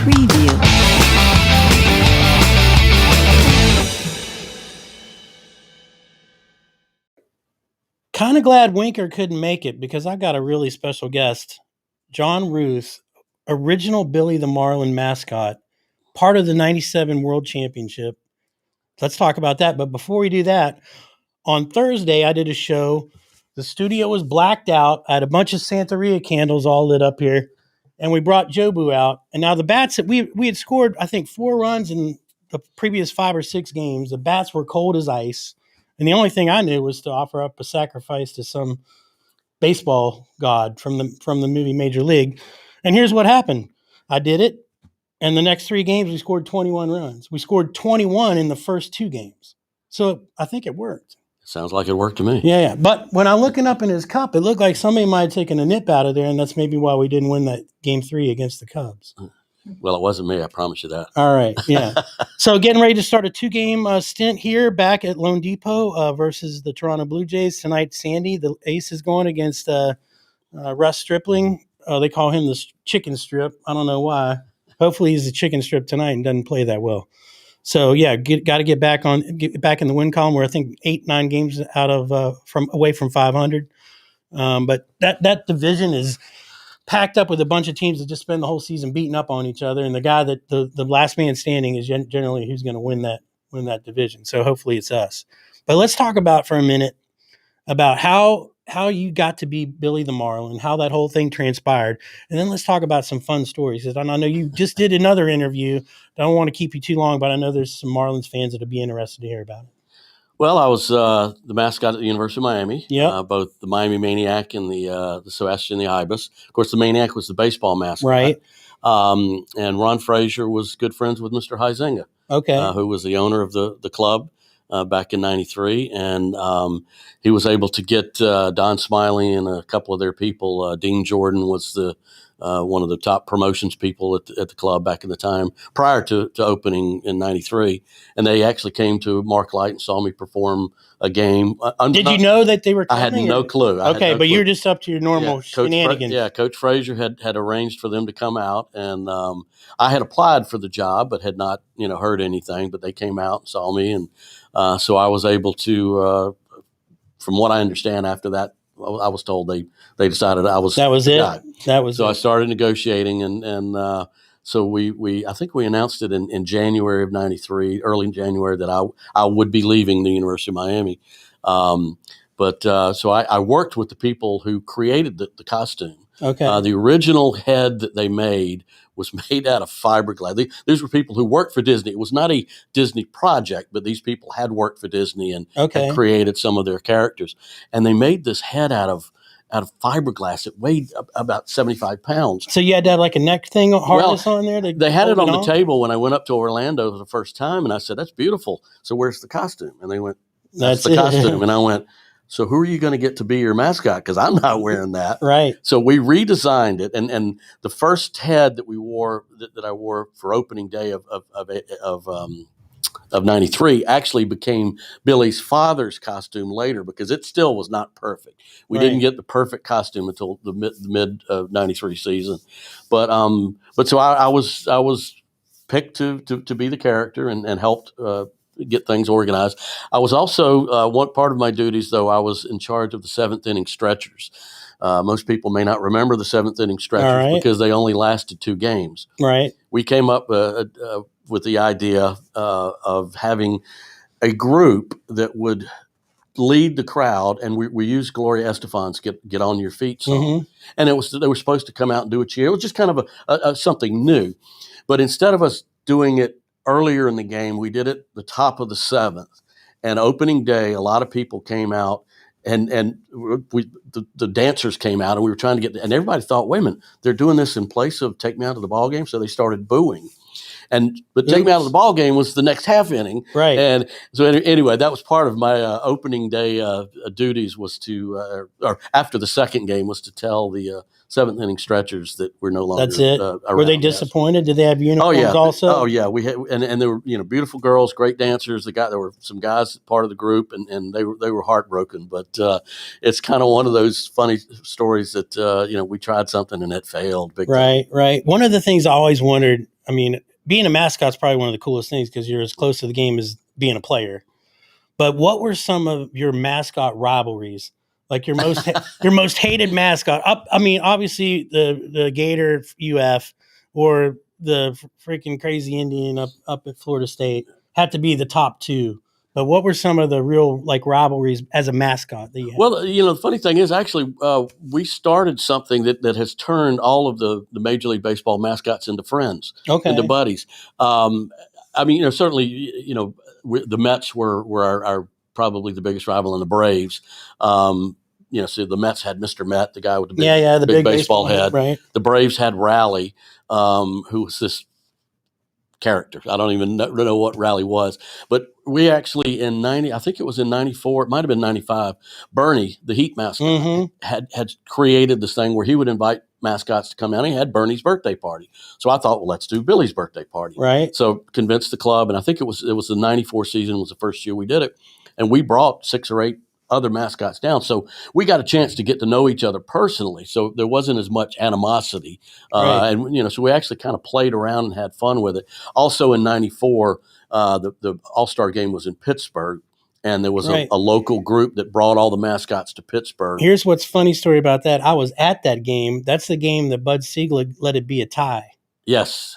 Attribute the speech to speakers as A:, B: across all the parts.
A: Preview.
B: Kind of glad Winker couldn't make it because I got a really special guest, John Routh, original Billy the Marlin mascot, part of the 97 World Championship. Let's talk about that. But before we do that, on Thursday, I did a show. The studio was blacked out. I had a bunch of Santeria candles all lit up here, and we brought Jobu out. And now the bats that we had scored, I think, 4 runs in the previous 5 or 6 games. The bats were cold as ice. And the only thing I knew was to offer up a sacrifice to some baseball god from the movie Major League. And here's what happened. I did it. And the next 3 games, we scored 21 runs. We scored 21 in the first 2 games. So I think it worked.
C: Sounds like it worked to me.
B: Yeah. But when I'm looking up in his cup, it looked like somebody might have taken a nip out of there, and that's maybe why we didn't win that game 3 against the Cubs.
C: Well, it wasn't me. I promise you that.
B: All right. Yeah. So getting ready to start a 2-game stint here back at Lone Depot versus the Toronto Blue Jays tonight. Sandy, the ace, is going against Russ Stripling. They call him the chicken strip. I don't know why. Hopefully he's a chicken strip tonight and doesn't play that well. So yeah, got to get back in the win column. Where I think 8-9 games out of from 500. But that division is packed up with a bunch of teams that just spend the whole season beating up on each other, and the guy that the last man standing is generally who's going to win that division. So hopefully it's us. But let's talk about for a minute about how you got to be Billy the Marlin, how that whole thing transpired, and then let's talk about some fun stories. I know you just did another interview. I don't want to keep you too long, but I know there's some Marlins fans that would be interested to hear about it.
C: Well, I was the mascot at the University of Miami.
B: Yeah,
C: both the Miami Maniac and the Sebastian the Ibis. Of course, the Maniac was the baseball mascot,
B: right?
C: And Ron Frazier was good friends with Mr. Huizenga, who was the owner of the club back in '93, and he was able to get Don Smiley and a couple of their people. Dean Jordan was the one of the top promotions people at the club back in the time prior to opening in '93, and they actually came to Mark Light and saw me perform a game.
B: Did you know that they were coming?
C: I had no clue.
B: But you're just up to your normal shenanigans.
C: Coach Frazier had arranged for them to come out, and I had applied for the job but had not heard anything. But they came out and saw me, and so I was able to, from what I understand, after that. I was told they decided I was.
B: That was it.
C: So I started negotiating, and so I think we announced it in January of '93, early January, that I would be leaving the University of Miami. So I worked with the people who created the costume.
B: Okay.
C: The original head that they made was made out of fiberglass. These were people who worked for Disney. It was not a Disney project, but these people had worked for Disney and had created some of their characters. And they made this head out of fiberglass. It weighed about 75 pounds.
B: So you had to have like a neck thing harness on there?
C: They had it on the table when I went up to Orlando the first time, and I said, "That's beautiful. So where's the costume?" And they went, "That's the costume." And I went, "So who are you going to get to be your mascot? Because I'm not wearing that."
B: Right.
C: So we redesigned it, and the first head that we wore that I wore for opening day of '93 actually became Billy's father's costume later, because it still was not perfect. We didn't get the perfect costume until the mid of '93 season, but so I was picked to be the character and helped get things organized. I was also one part of my duties, though. I was in charge of the 7th inning stretchers. Most people may not remember the 7th inning stretchers because they only lasted 2 games. Right. We came up with the idea of having a group that would lead the crowd, and we used Gloria Estefan's "Get on Your Feet" song, and they were supposed to come out and do a cheer. It was just kind of a something new, but instead of us doing it earlier in the game, we did it the top of the 7th, and opening day, a lot of people came out. And the dancers came out, and we were trying to and everybody thought, wait a minute, they're doing this in place of "Take Me Out of the Ball Game," so they started booing. But "Take Me Out of the Ball Game" was the next half inning, right? And so anyway, that was part of my opening day duties, was to, or after the second game, was to tell the 7th inning stretchers that we're no longer. That's it. Were they disappointed? Did they have uniforms also? Oh yeah, we had, and they were beautiful girls, great dancers. There were some guys part of the group, and they were heartbroken. But it's kind of one of those funny stories that we tried something and it failed. Right. One of the things I always wondered
B: I mean, being a mascot's probably one of the coolest things because you're as close to the game as being a player. But what were some of your mascot rivalries? Like your most hated mascot? I mean, obviously the Gator UF or the freaking crazy Indian up at Florida State had to be the top two. But what were some of the real like rivalries as a mascot that you had?
C: Well, the funny thing is, actually, we started something that has turned all of the Major League Baseball mascots into friends, into buddies. I mean, certainly, the Mets were our probably the biggest rival, and the Braves. So the Mets had Mr. Met, the guy with the big baseball head.
B: Right.
C: The Braves had Rally, who was this character. I don't even know what Rally was, but we actually in 90, I think it was in 94, it might have been 95, Bernie, the Heat mascot, had created this thing where he would invite mascots to come out. He had Bernie's birthday party. So I thought, well, let's do Billy's birthday party.
B: Right.
C: So convinced the club, and I think it was the 94 season was the first year we did it. And we brought 6 or 8 other mascots down. So we got a chance to get to know each other personally. So there wasn't as much animosity.
B: Right.
C: And, so we actually kind of played around and had fun with it. Also in 94, the All-Star game was in Pittsburgh. And there was a local group that brought all the mascots to Pittsburgh.
B: Here's what's funny story about that. I was at that game. That's the game that Bud Siegel let it be a tie.
C: Yes.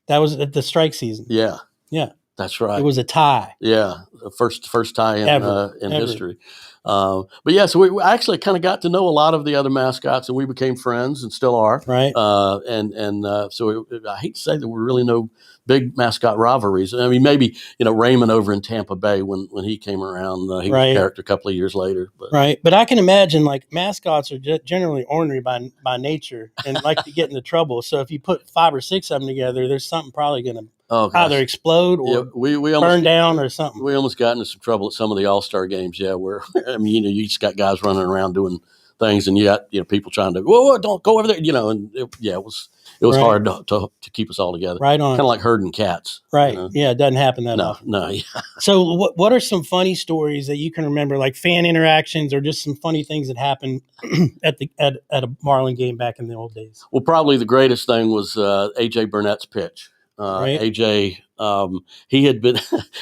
B: That was at the strike season.
C: Yeah.
B: Yeah.
C: That's right.
B: It was a tie.
C: Yeah, the first tie in
B: Ever.
C: history. But yeah, so we actually kind of got to know a lot of the other mascots, and we became friends, and still are.
B: Right.
C: So I hate to say that we're really no big mascot rivalries. I mean, maybe Raymond over in Tampa Bay when he came around, he was a character a couple of years later. But.
B: Right, but I can imagine like mascots are generally ornery by nature and like to get into trouble. So if you put 5 or 6 of them together, there's something probably going to either explode or
C: we
B: burn down or something.
C: We almost got into some trouble at some of the All-Star games. Yeah, where I mean, you just got guys running around doing things, and you got people trying to whoa, don't go over there, and it was hard to keep us all together.
B: Right on,
C: kind of like herding cats.
B: Right. Yeah, it doesn't happen that often.
C: No. Yeah.
B: So what are some funny stories that you can remember, like fan interactions or just some funny things that happened at a Marlin game back in the old days?
C: Well, probably the greatest thing was AJ Burnett's pitch. AJ, he had been.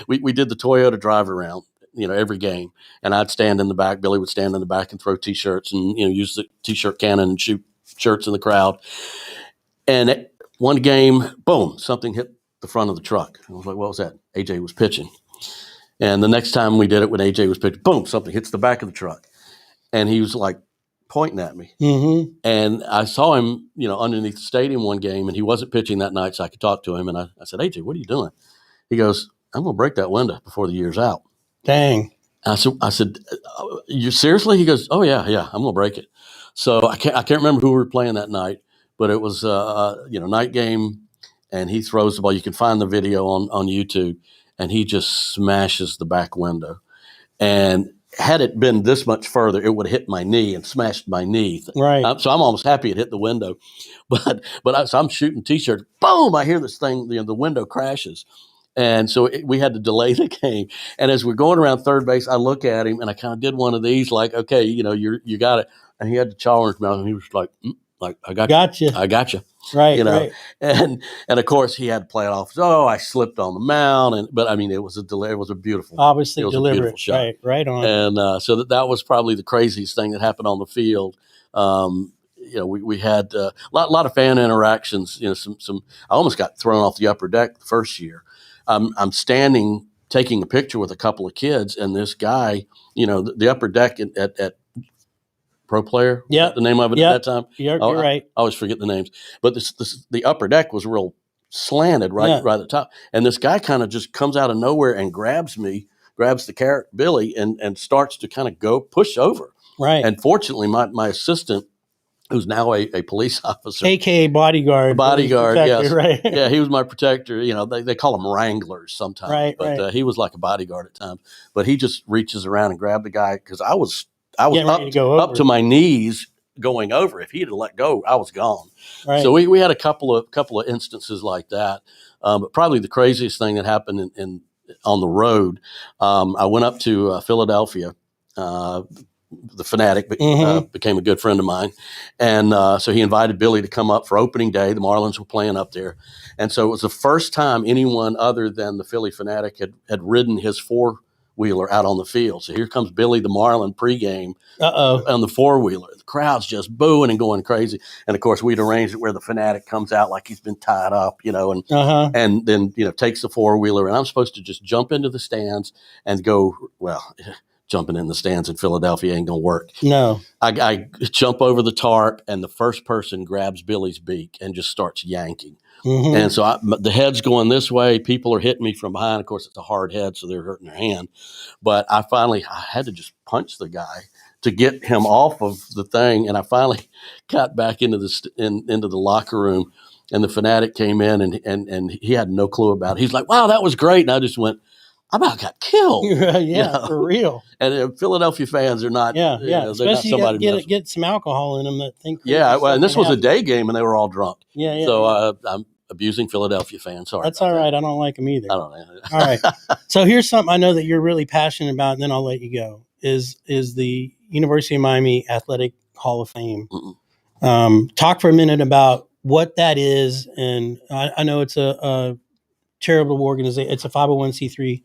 C: we did the Toyota drive around, every game, and I'd stand in the back. Billy would stand in the back and throw T-shirts, and use the T-shirt cannon and shoot shirts in the crowd. And one game, boom, something hit the front of the truck. I was like, what was that? AJ was pitching. And the next time we did it, when AJ was pitching, boom, something hits the back of the truck, and he was like pointing at me.
B: Mm-hmm.
C: And I saw him, underneath the stadium one game, and he wasn't pitching that night, so I could talk to him. And I said, AJ, what are you doing? He goes, I'm going to break that window before the year's out.
B: Dang.
C: I said, you seriously? He goes, oh yeah, I'm going to break it. So I can't remember who we were playing that night, but it was night game, and he throws the ball. You can find the video on YouTube, and he just smashes the back window. And had it been this much further, it would have hit my knee and smashed my knee.
B: Right.
C: So I'm almost happy it hit the window, but so I'm shooting T-shirts. Boom! I hear this thing. The window crashes, and so we had to delay the game. And as we're going around third base, I look at him, and I kind of did one of these, like, okay, you got it. And he had the chaw in his mouth, and he was like, I got you. I got you.
B: Right. Right.
C: And of course he had to play it off. Oh, I slipped on the mound, but I mean, it was a delay. It was a beautiful,
B: obviously deliberate,
C: a beautiful shot.
B: Right on.
C: And so that was probably the craziest thing that happened on the field. We had a lot of fan interactions. Some. I almost got thrown off the upper deck the first year. I'm standing taking a picture with a couple of kids, and this guy, the upper deck at Pro Player, the name of it at that time.
B: You're right.
C: I always forget the names, but the upper deck was real slanted right at the top, and this guy kind of just comes out of nowhere and grabs the character Billy, and starts to kind of push over.
B: Right.
C: And fortunately, my assistant, who's now a police officer,
B: AKA bodyguard.
C: Yes,
B: right.
C: Yeah, he was my protector. They call them wranglers sometimes,
B: right?
C: But he was like a bodyguard at times. But he just reaches around and grabbed the guy, because I was up to my knees going over. If he had let go, I was gone.
B: Right.
C: So we had a couple of instances like that. But probably the craziest thing that happened on the road, I went up to Philadelphia the Fanatic, became a good friend of mine. And so he invited Billy to come up for opening day. The Marlins were playing up there. And so it was the first time anyone other than the Philly Fanatic had ridden his four-wheeler out on the field. So here comes Billy the Marlin pregame on the four-wheeler. The crowd's just booing and going crazy. And, of course, we'd arranged it where the Fanatic comes out like he's been tied up, and then, takes the four-wheeler. And I'm supposed to just jump into the stands and go, well, jumping in the stands in Philadelphia ain't going to work.
B: No.
C: I jump over the tarp, and the first person grabs Billy's beak and just starts yanking. And so the head's going this way. People are hitting me from behind. Of course, it's a hard head, so they're hurting their hand. But I had to just punch the guy to get him off of the thing. And I finally got back into the locker room, and the Fanatic came in, and he had no clue about it. He's like, "Wow, that was great." And I just went, I about got killed.
B: For real.
C: And Philadelphia fans are not.
B: Especially get some alcohol in them that think.
C: And this was a day game, and they were all drunk.
B: So
C: I'm abusing Philadelphia fans. Sorry.
B: That's all right. I don't like them either.
C: I don't know.
B: All right. So here's something I know that you're really passionate about, and then I'll let you go. Is the University of Miami Athletic Hall of Fame? Talk for a minute about what that is, and I know it's a charitable organization. It's a 501c3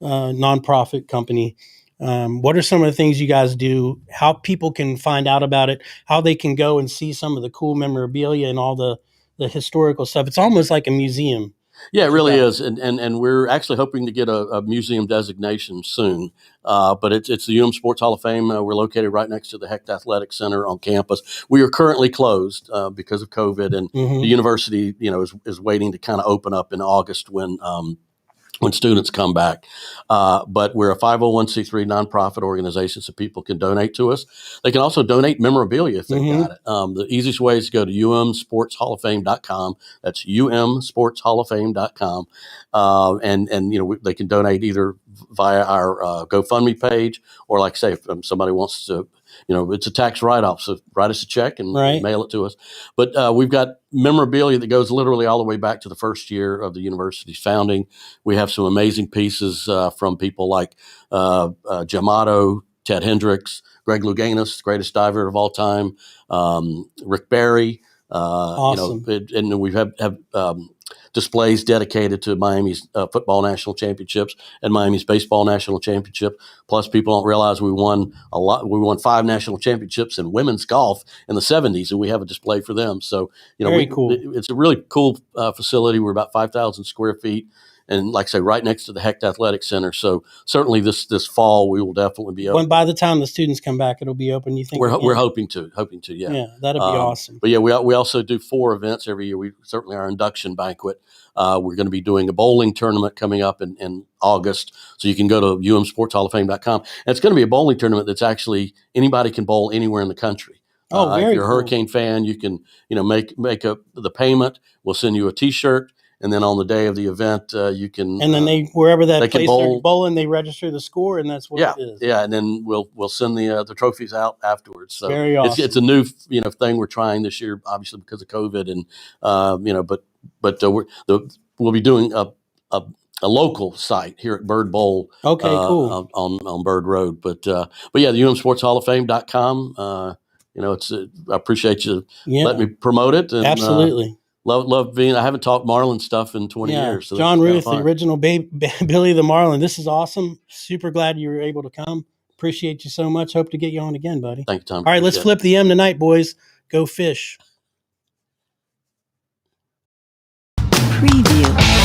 B: nonprofit company. What are some of the things you guys do? How people can find out about it? How they can go and see some of the cool memorabilia and all the historical stuff? It's almost like a museum.
C: Yeah, it really is, and we're actually hoping to get a museum designation soon. But it's the Sports Hall of Fame. We're located right next to the Hecht Athletic Center on campus. We are currently closed because of COVID, and the university, is waiting to kind of open up in August when students come back. But we're a 501c3 nonprofit organization, so people can donate to us. They can also donate memorabilia if they've got it. The easiest way is to go to umsportshalloffame.com. That's umsportshalloffame.com. And they can donate either via our GoFundMe page, or like I say, if somebody wants to, it's a tax write-off, so write us a check and mail it to us. But we've got memorabilia that goes literally all the way back to the first year of the university's founding. We have some amazing pieces from people like Jim Otto, Ted Hendricks, Greg Louganis, greatest diver of all time, Rick Barry.
B: Awesome.
C: And we have displays dedicated to Miami's football national championships and Miami's baseball national championship. Plus, people don't realize we won a lot. We won 5 national championships in women's golf in the 70s, and we have a display for them. So,
B: Very cool.
C: It's a really cool facility. We're about 5,000 square feet. And like I say, right next to the Hecht Athletic Center. So certainly this fall we will definitely be open.
B: When by the time the students come back, it'll be open. You think
C: we're hoping to, yeah.
B: Yeah, that'd be awesome.
C: But yeah, we also do 4 events every year. We certainly our induction banquet. We're going to be doing a bowling tournament coming up in August. So you can go to umsportshalloffame.com. And it's going to be a bowling tournament that's actually anybody can bowl anywhere in the country. If you're a Hurricane fan, you can make the payment. We'll send you a T-shirt. And then on the day of the event, you can. And
B: then wherever that place they're bowling, they register the score, and that's what it is.
C: Yeah, and then we'll send the trophies out afterwards. So
B: very awesome.
C: It's a new thing we're trying this year, obviously because of COVID, and we'll be doing a local site here at Bird Bowl.
B: Okay, cool.
C: On Bird Road, but yeah, the umsportshalloffame.com. I appreciate you letting me promote it. And,
B: absolutely.
C: Love being. I haven't talked Marlin stuff in 20 years. So
B: John Routh, the original Billy the Marlin. This is awesome. Super glad you were able to come. Appreciate you so much. Hope to get you on again, buddy.
C: Thank you, Tom.
B: All right, let's flip the M tonight, boys. Go fish.
A: Preview.